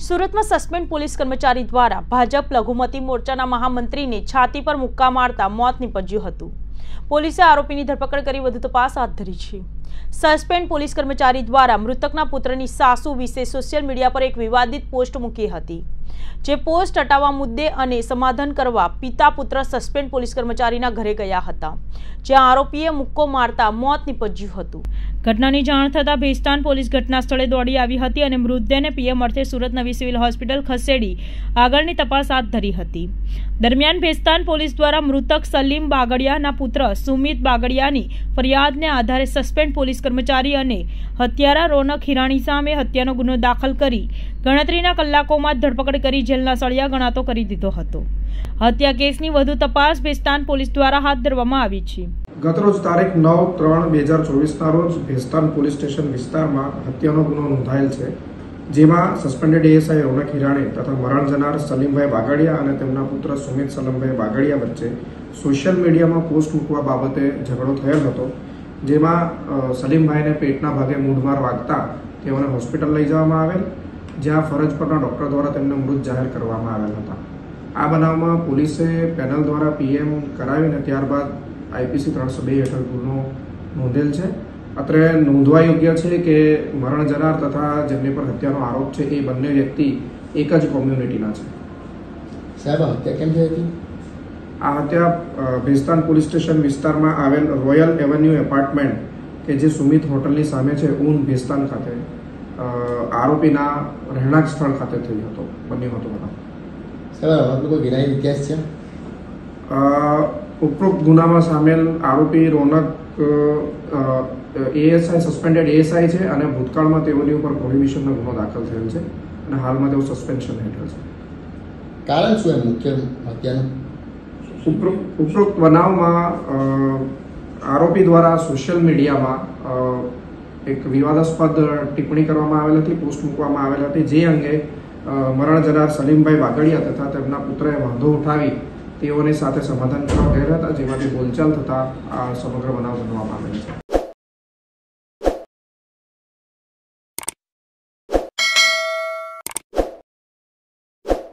સુરત में suspend police કર્મચારી દ્વારા ભાજપ લઘુમતી મોરચાના મહામંત્રીને છાતી પર મુક્કા મારતા મોત નીપજ્યું હતું। પોલીસે આરોપીની ધરપકડ કરી વધુ તપાસ હાથ ધરી છે। સસ્પેન્ડ પોલીસ કર્મચારી દ્વારા મૃતકના પુત્રની સાસુ વિશે સોશિયલ મીડિયા પર એક વિવાદિત પોસ્ટ મૂકી હતી, જે પોસ્ટ હટાવવા મુદ્દે અને સમાધાન કરવા પિતા પુત્ર સસ્પેન્ડ પોલીસ કર્મચારીના ઘરે ગયા હતા, જ્યાં આરોપીએ મુક્કો મારતા મોત નીપજ્યું હતું। ઘટનાની જાણ થતાં ભેસ્તાન પોલીસ ઘટના સ્થળે દોડી આવી હતી અને મૃતદેહને પીએમ અર્થે સુરત નવી સિવિલ હોસ્પિટલ ખસેડી આગળની તપાસ હાથ ધરી હતી। દરમિયાન ભેસ્તાન પોલીસ દ્વારા મૃતક સલીમ બાગડિયાના પુત્ર સુમિત બાગડિયાની ફરિયાદને આધારે સસ્પેન્ડ પોલીસ કર્મચારી અને હત્યારા રોનક હિરાણી સામે હત્યાનો ગુનો દાખલ કરી ગણતરીના કલાકોમાં ધરપકડ કરી જેલના સળિયા ગણાતો કરી દીધો હતો। હત્યા કેસની વધુ તપાસ ભેસ્તાન પોલીસ દ્વારા હાથ ધરવામાં આવી છે। ગતરોજ તારીખ 9/3/2024 ના રોજ ભેસ્તાન પોલીસ સ્ટેશન વિસ્તારમાં હત્યાનો ગુનો નોંધાયેલ છે, જેમાં સસ્પેન્ડેડ એએસઆઈ રોનક હિરાણી તથા મરણ જનાર સલીમભાઈ બાગડિયા અને તેમના પુત્ર સુમિત સલમભાઈ બાગડિયા વચ્ચે સોશિયલ મીડિયામાં પોસ્ટ મૂકવા બાબતે ઝઘડો થયેલ હતો, જેમાં સલીમભાઈને પેટના ભાગે મૂઢમાર વાગતા તેઓને હોસ્પિટલ લઈ જવામાં આવેલ, જ્યાં ફરજ પરના ડોક્ટર દ્વારા તેમને મૃત જાહેર કરવામાં આવેલ હતા। આ બનાવમાં પોલીસે પેનલ દ્વારા પીએમ કરાવીને ત્યારબાદ આઈપીસી 302 હેઠળ ગુનો નોંધેલ છે। અત્રે નોંધવા યોગ્ય છે કે મરણ જનાર તથા જેમની પર હત્યાનો આરોપ છે એ બંને વ્યક્તિ એક જ કોમ્યુનિટીના છે। સાહેબ, હત્યા કેમ થઈ હતી? આ હત્યા ભેસ્તાન પોલીસ સ્ટેશન વિસ્તારમાં આવેલ રોયલ એવન્યુ એપાર્ટમેન્ટ કે જે સુમિત હોટલની સામે છે ઊન ભેસ્તાન ખાતે આરોપીના રહેણાંક સ્થળ ખાતે બન્યો હતો। સાહેબ, આપનો કોઈ વિનાયક ઇતિહાસ છે? ઉપરોક્ત ગુનામાં સામેલ આરોપી રોનક એએસઆઈ સસ્પેન્ડેડ એએસઆઈ છે અને ભૂતકાળમાં તેઓની ઉપર પ્રોહિબિશનનો ગુનો દાખલ થયેલ છે અને હાલમાં તેઓ સસ્પેન્શન હેઠળ છે। કારણ શું મુખ્ય હત્યાનું? ઉપરોક્ત બનાવમાં આરોપી દ્વારા સોશિયલ મીડિયામાં એક વિવાદાસ્પદ ટિપ્પણી કરવામાં આવેલ હતી, પોસ્ટ મૂકવામાં આવેલ હતી, જે અંગે મરણ જનાર સલીમભાઈ બાગડિયા તથા તેમના પુત્રએ વાંધો ઉઠાવી તેઓની સાથે સમાધાન કરવા ગયા હતા, જેમાંથી બોલચાલ થતા આ સમગ્ર બનાવ બનવામાં આવેલ છે।